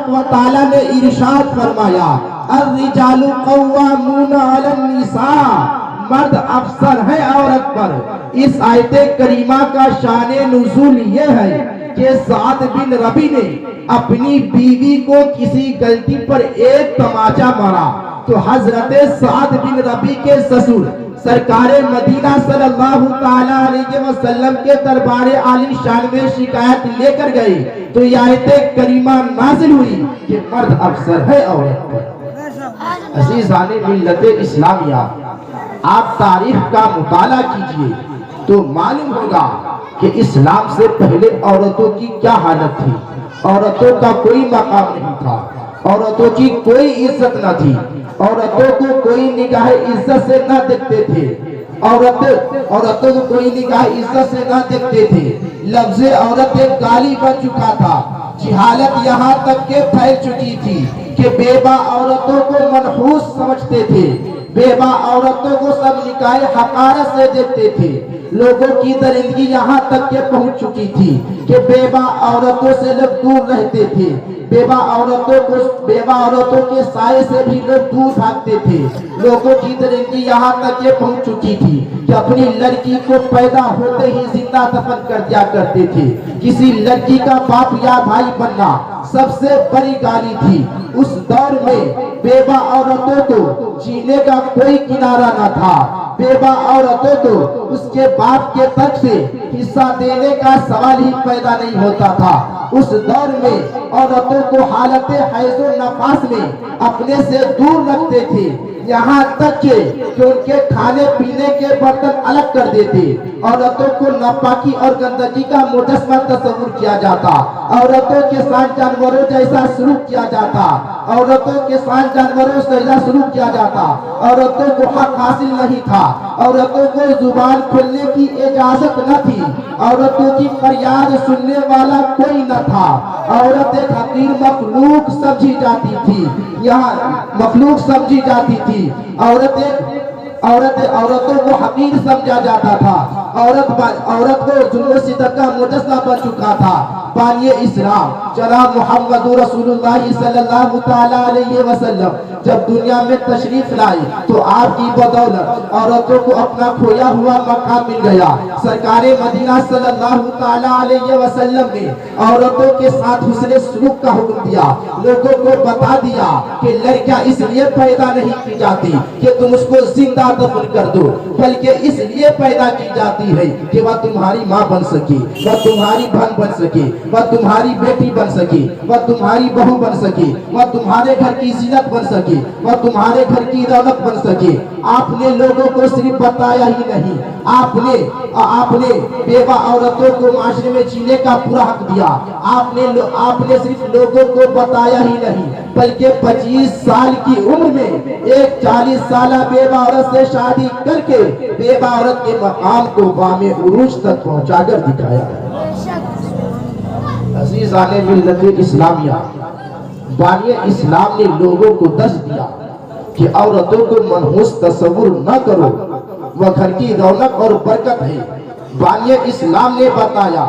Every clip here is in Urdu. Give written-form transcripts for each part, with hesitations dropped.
تبارک و تعالی نے ارشاد فرمایا الرجال قوامون علی النساء، مرد افسر ہے عورت پر۔ اس آیت کریمہ کا شان نزول یہ ہے کہ سعد بن ربی نے اپنی بیوی کو کسی غلطی پر ایک تماچا مارا تو حضرت سعد بن ربی کے سسر سرکار مدینہ صلی اللہ تعالی علیہ وسلم کے دربار عالی شان میں شکایت لے کر گئے تو یہ آیت کریمہ نازل ہوئی کہ مرد افسر ہے عورت پر۔ عزیزان ملت اسلامیہ، آپ تاریخ کا مطالعہ کیجئے تو معلوم ہوگا کہ اسلام سے پہلے عورتوں کی کیا حالت تھی۔ عورتوں کا کوئی مقام نہیں تھا، عورتوں کی کوئی عزت نہ تھی، عورتوں کو کوئی نگاہ عزت سے نہ دیکھتے تھے، عورتوں کو کوئی نگاہ عزت سے نہ دیکھتے تھے۔ لفظ عورت ایک گالی بن چکا تھا۔ جہالت یہاں تک کہ پھیل چکی تھی کہ بیوہ عورتوں کو منحوس سمجھتے تھے، بیوہ عورتوں کو سب نگاہ حقارت سے دیکھتے تھے۔ لوگوں کی درندگی یہاں تک کہ پہنچ چکی تھی کہ بیوہ عورتوں سے لوگ دور رہتے تھے، بیوہ عورتوں کے سائے سے بھی لوگ دور بھاگتے تھے۔ لوگوں کی درندگی یہاں تک یہ پہنچ چکی تھی کہ اپنی لڑکی کو پیدا ہوتے ہی زندہ دفن کر دیا کرتے تھے۔ کسی لڑکی کا باپ یا بھائی بننا سب سے بڑی گالی تھی۔ اس دور میں بیوہ عورتوں کو جینے کا کوئی کنارہ نہ تھا۔ بیوہ عورتوں کو اس کے باپ کے ترک سے حصہ دینے کا سوال ہی پیدا نہیں ہوتا تھا۔ اس دور میں عورتوں کو حالت حیض و نفاس میں اپنے سے دور رکھتے تھے، یہاں تک کہ ان کے کھانے پینے کے برتن الگ کر دیتے۔ عورتوں کو ناپاکی اور گندگی کا مجسمہ تصور کیا جاتا، عورتوں کے ساتھ جانوروں جیسا سلوک کیا جاتا، عورتوں کے ساتھ جانوروں جیسا سلوک کیا جاتا۔ عورتوں کو حق حاصل نہیں تھا، عورتوں کو زبان کھولنے کی اجازت نہ تھی، عورتوں کی فریاد سننے والا کوئی نہ تھا۔ عورت ایک حقیر مخلوق سمجھی جاتی تھی، عورتوں کو حقیر سمجھا جاتا تھا۔ عورت کو ظلم و ستم کا مجسمہ بن چکا تھا۔ بانی اسلام جناب محمد رسول اللہ صلی اللہ تعالی علیہ وسلم جب دنیا میں تشریف لائے تو آپ کی بدولت عورتوں کو اپنا کھویا ہوا مقام مل گیا۔ سرکار مدینہ صلی اللہ تعالی علیہ وسلم نے عورتوں کے ساتھ حسن سلوک کا حکم دیا، لوگوں کو بتا دیا کہ لڑکیاں اس لیے پیدا نہیں کی جاتی کہ تم اس کو زندہ دفن کر دو، بلکہ اس لیے پیدا کی جاتی ہے کہ وہ تمہاری ماں بن سکے، وہ تمہاری بہن بن سکے، وہ تمہاری بیٹی بن سکے، وہ تمہاری بہو بن سکے، وہ تمہارے گھر کی زینت بن سکے، وہ تمہارے گھر کی رونق بن سکے۔ آپ نے لوگوں کو صرف بتایا ہی نہیں، آپ نے بیوہ عورتوں کو معاشرے میں جینے کا پورا حق دیا۔ آپ نے صرف لوگوں کو بتایا ہی نہیں بلکہ 25 سال کی عمر میں ایک 40 سالہ بیوہ عورت سے شادی کر کے بیوہ عورت کے مقام کو بام عروج تک پہنچا کر دکھایا۔ عزیزان ملت اسلامیہ، بانی اسلام نے لوگوں کو درس دیا کہ عورتوں کو منحوس تصور نہ کرو، وہ گھر کی رونق اور برکت ہے۔ بانی اسلام نے بتایا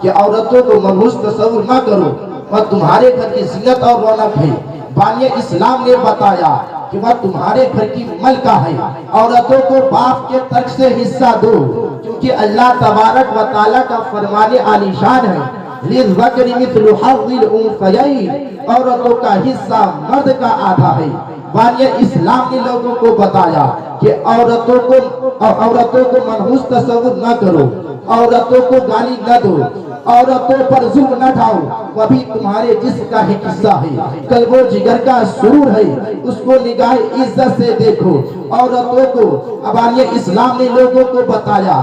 کہ عورتوں کو منحوس تصور نہ کرو، وہ تمہارے گھر کی زینت اور رونق ہے۔ بانی اسلام نے بتایا کہ وہ تمہارے گھر کی ملکہ ہے۔ عورتوں کو باپ کے ترک سے حصہ دو، کیونکہ اللہ تبارک و تعالیٰ کا فرمان عالی شان ہے لِلذَّكَرِ مِثْلُ حَظِّ الْأُنثَيَيْنِ، عورتوں کا حصہ مرد کا آدھا ہے۔ بانی اسلام نے لوگوں کو بتایا کہ عورتوں کو منحوس تصور نہ کرو، عورتوں کو گالی نہ دو، عورتوں پر ظلم نہ ڈھاؤ، وہ بھی تمہارے جسم کا ہی حصہ ہے، قلب و جگر کا سرور ہے، اس کو نگاہ عزت سے دیکھو۔ عورتوں کو بانی اسلام نے لوگوں کو بتایا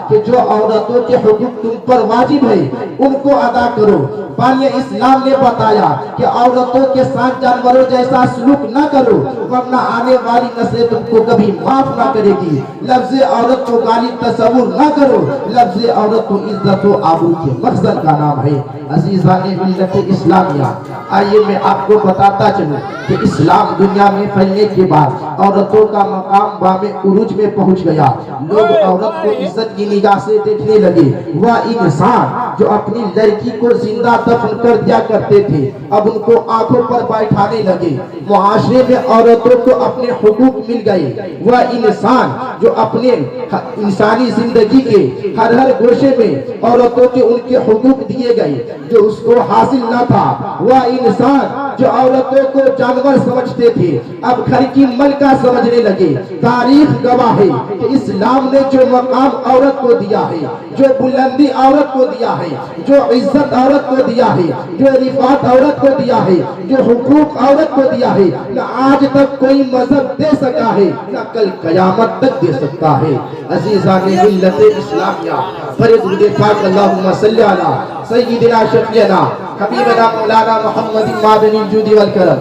کہ جو عورتوں کے حقوق تم پر واجب ہے ان کو ادا کرو۔ بانی اسلام نے بتایا کہ عورتوں کے ساتھ جانوروں جیسا سلوک نہ کرو، ورنہ آنے والی نسلیں تم کو کبھی معاف نہ کرے گی۔ لفظ عورت کو گالی تصور نہ کرو، لفظ عورت کو عزت و آبرو کے مخزن کا نام ہے۔ عزیزان ملت اسلامیہ، آئیے میں آپ کو بتاتا چلوں کہ اسلام دنیا میں پھیلنے کے بعد عورتوں کا مقام بام عروج میں پہنچ گیا. لوگ عورت کو عزت کی نگاہ سے دیکھنے لگے. وہ انسان جو اپنی لڑکی کو زندہ دفن کر دیا کرتے تھے اب ان کو آنکھوں پر بیٹھانے لگے. معاشرے میں عورتوں کو اپنے حقوق مل گئے. وہ انسان جو اپنے انسانی زندگی کے ہر گوشے میں عورتوں کے ان کے حقوق دیے گئے جو اس کو حاصل نہ تھا. وہ انسان جو عورتوں کو جانور سمجھتے تھے اب گھر کی ملکہ سمجھنے لگے. تاریخ گواہ ہے کہ اسلام نے جو مقام عورت کو دیا ہے, جو بلندی عورت کو دیا ہے, جو عزت عورت کو دیا ہے, جو رفعت عورت کو دیا ہے, جو حقوق عورت کو دیا ہے, نہ آج تک کوئی مذہب دے سکا ہے نہ کل قیامت تک دے سکتا ہے. عزیزان ملت اسلامیہ, فرض پاک اللہم صلی علی سیدنا شفیعنا حبیبنا مولانا محمد معدن الجود والکرم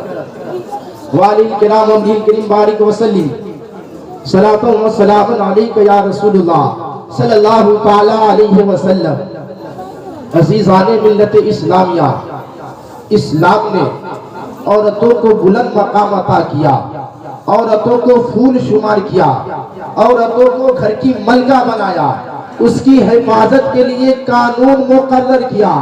والی الکرام و امیر کریم بارک وسلم صلاۃ و سلام علیک یا رسول اللہ صلی اللہ تعالی علیہ وسلم. عزیزان ملت اسلامیہ, اسلام نے عورتوں کو بلند مقام عطا کیا, عورتوں کو پھول شمار کیا, عورتوں کو گھر کی ملکہ بنایا, اس کی حفاظت کے لیے قانون مقرر کیا.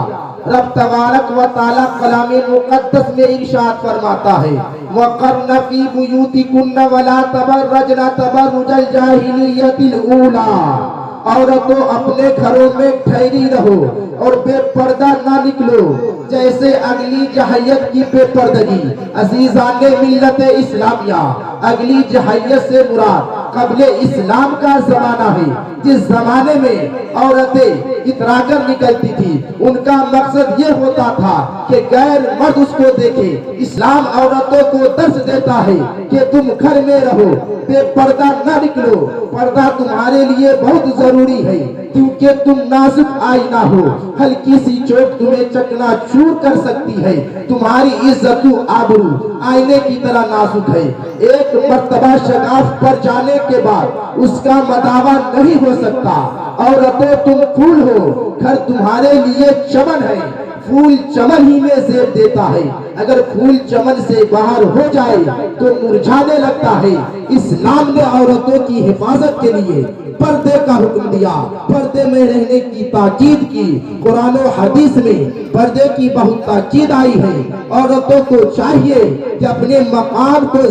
رب تبارک و تعالی کلام مقدس میں ارشاد فرماتا ہے وَقَرْنَ فِي بُيُوتِكُنَّ وَلَا تَبَرَّجْنَ تَبَرُّجَ الْجَاهِلِيَّةِ الْأُولَىٰ. عورتوں اپنے گھروں میں ٹھہری رہو اور بے پردہ نہ نکلو جیسے اگلی جہیت کی بے پردگی. عزیزان ملت اسلامیہ, اگلی جہیت سے مراد قبل اسلام کا زمانہ ہے. جس زمانے میں عورتیں اترا کر نکلتی تھی ان کا مقصد یہ ہوتا تھا کہ غیر مرد اس کو دیکھے. اسلام عورتوں کو درس دیتا ہے کہ تم گھر میں رہو, بے پردہ نہ نکلو. پردہ تمہارے لیے بہت ضروری ہے کیونکہ تم نازک آئینہ ہو, ہلکی سی چوٹ تمہیں چکنا چور کر سکتی ہے. تمہاری عزت و آبرو آئینے کی طرح نازک ہے. ایک مرتبہ شگاف پر جانے کے بعد اس کا مداوع نہیں ہو سکتا. عورتیں تم پھول ہو, گھر تمہارے لیے چمن ہے. پھول چمن ہی میں زیب دیتا ہے, اگر پھول چمن سے باہر ہو جائے تو مرجھانے لگتا ہے. اسلام نے عورتوں کی حفاظت کے لیے پردے کا حکم دیا, پردے میں رہنے کی تاکید کی. قرآن و حدیث میں پردے کی بہت تاکید آئی ہے. عورتوں کو چاہیے کہ اپنے مقام کو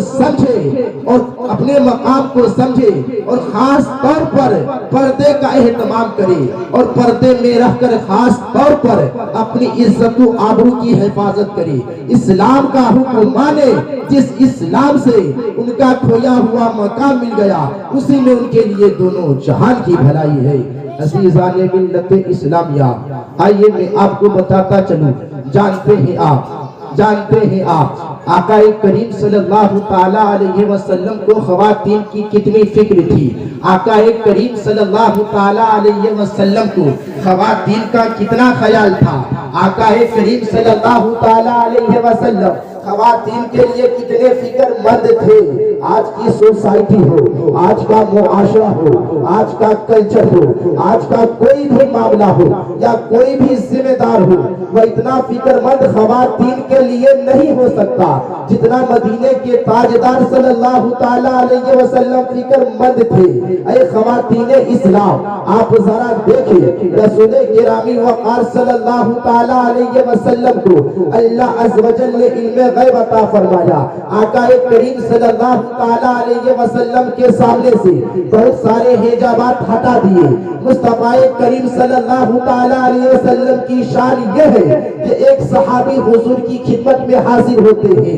سمجھے اور خاص طور پر پردے کا اہتمام کرے اور پردے میں رہ کر خاص طور پر اپنی عزت و آبرو کی حفاظت کرے. اسلام کا حکم مانے. جس اسلام سے ان کا کھویا ہوا مقام مل گیا اسی میں ان کے لیے دونوں جہان کی بھلائی ہے. عزیزان ملت اسلامیہ, آئیے میں آپ کو بتاتا چلوں. جانتے ہیں آپ آقا کریم صلی اللہ تعالی علیہ وسلم کو خواتین کی کتنی فکر تھی. آقا کریم صلی اللہ تعالی علیہ وسلم کو خواتین کا کتنا خیال تھا. آقا کریم صلی اللہ تعالی علیہ وسلم خواتین کے لیے کتنے فکر مند تھے. آج کی سوسائٹی ہو, آج کا معاشرہ ہو, آج کا کلچر ہو, آج کا کوئی بھی معاملہ ہو یا کوئی بھی ذمہ دار ہو, وہ اتنا فکر مند خواتین کے لیے نہیں ہو سکتا جتنا مدینے کے تاجدار صلی اللہ تعالی علیہ وسلم فکر مند تھے. اے خواتین اسلام, آپ ذرا دیکھیں رسول گرامی وقار صلی اللہ تعالی علیہ وسلم کو اللہ عز و جل نے علم غیب عطا فرمایا. آقا کریم صلی اللہ تعالی علیہ وسلم کے سامنے سے بہت سارے حجابات ہٹا دیے. مصطفیٰ کریم صلی اللہ تعالی علیہ وسلم کی شان یہ ہے کہ ایک صحابی حضور کی خدمت میں حاضر ہوتے ہیں.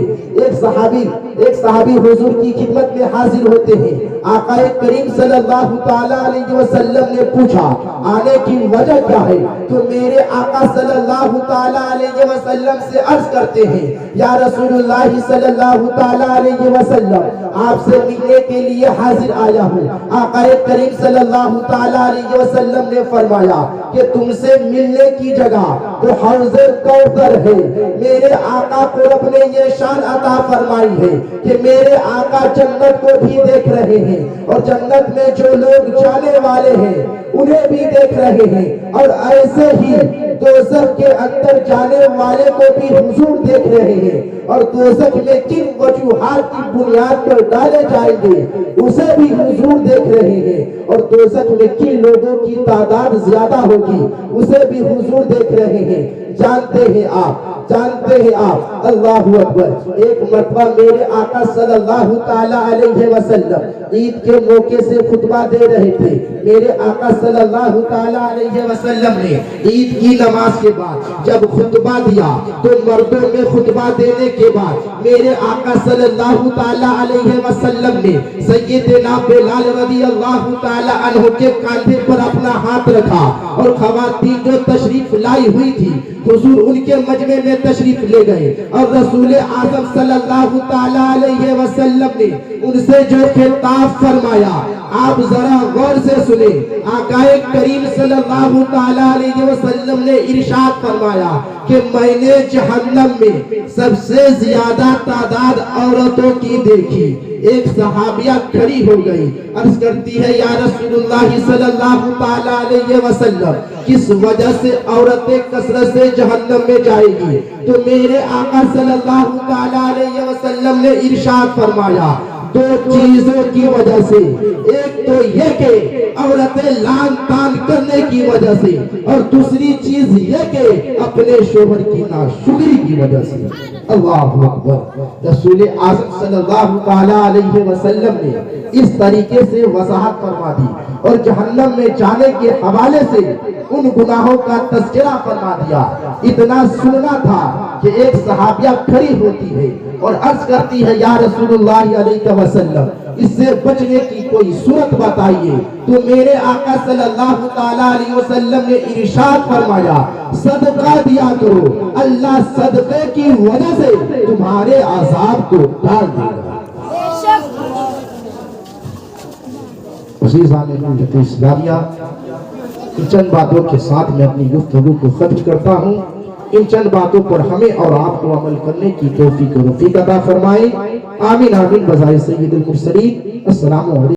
ایک صحابی حضور کی خدمت میں حاضر ہوتے ہیں. آقا کریم صلی اللہ تعالی علیہ وسلم نے پوچھا آنے کی وجہ کیا ہے, تو میرے آقا صلی اللہ تعالی علیہ وسلم سے عرض کرتے ہیں یا رسول اللہ صلی اللہ تعالی علیہ وسلم آپ سے ملنے کے لیے حاضر آیا ہوں. آقا کریم صلی اللہ تعالی علیہ وسلم نے فرمایا کہ تم سے ملنے کی جگہ تو حوض کوثر ہے. میرے آقا کو رب نے یہ شان عطا فرمائی ہے کہ میرے آقا جنت کو بھی دیکھ رہے ہیں اور جنت میں جو لوگ جانے والے ہیں انہیں بھی دیکھ رہے ہیں. اور ایسے ہی دوزخ کے اندر جانے والے کو بھی حضور دیکھ رہے ہیں اور دوزخ میں کن وجوہات کی بنیاد پر ڈالے جائیں گے اسے بھی حضور دیکھ رہے ہیں اور دوزخ میں کن لوگوں کی تعداد زیادہ ہوگی اسے بھی حضور دیکھ رہے ہیں۔ جانتے ہیں آپ اللہ اکبر، ایک مرتبہ میرے آقا صلی اللہ تعالی علیہ وسلم عید کے موقع سے خطبہ دے رہے تھے۔ میرے آقا صلی اللہ تعالی علیہ وسلم نے عید کی نماز کے بعد جب خطبہ دیا تو مردوں میں خطبہ دینے کے بعد میرے آقا صلی اللہ تعالی علیہ وسلم نے سیدنا بلال رضی اللہ تعالی عنہ کے کاندھے پر اپنا ہاتھ رکھا اور خواتین جو تشریف لائی ہوئی تھی حضور ان کے مجمع میں تشریف لے گئے اور رسول اعظم صلی اللہ تعالی علیہ وسلم نے ان سے جو خطاب فرمایا آپ ذرا غور سے سنیں۔ آقا کریم صلی اللہ تعالی علیہ وسلم نے ارشاد فرمایا کہ میں نے جہنم میں سب سے زیادہ تعداد عورتوں کی دیکھی۔ ایک صحابیہ کھڑی ہو گئی، عرض کرتی ہے یا رسول اللہ صلی اللہ تعالی علیہ وسلم کس وجہ سے عورتیں کثرت سے جہنم میں جائے گی؟ تو میرے آقا صلی اللہ تعالی علیہ وسلم نے ارشاد فرمایا دو چیزوں کی وجہ سے، ایک تو یہ کہ عورتیں لان تان کرنے کی وجہ سے اور دوسری چیز یہ کہ اپنے شوہر کی ناشکری کی وجہ سے۔ اللہ اکبر۔ رسول اعظم صلی اللہ تعالی علیہ وسلم نے اس طریقے سے وضاحت فرما دی اور جہنم میں جانے کے حوالے سے ان گناہوں کا تذکرہ فرما دیا۔ اتنا سننا تھا کہ ایک صحابیہ کھڑی ہوتی ہے اور عرض کرتی ہے یا رسول اللہ علیہ وسلم اس سے بچنے کی کوئی صورت بتائیے۔ تو میرے آقا صلی اللہ تعالی علیہ وسلم نے ارشاد فرمایا صدقہ دیا کرو، اللہ صدقے کی وجہ سے تمہارے عذاب کو ٹال دے گا۔ عزیزان ملت اسلامیہ، ان چند باتوں کے ساتھ میں اپنی گفتگو کو ختم کرتا ہوں۔ ان چند باتوں پر ہمیں اور آپ کو عمل کرنے کی توفیق و رفیق عطا فرمائے۔ آمین آمین بجائے سید المرسلین۔ السلام علیکم۔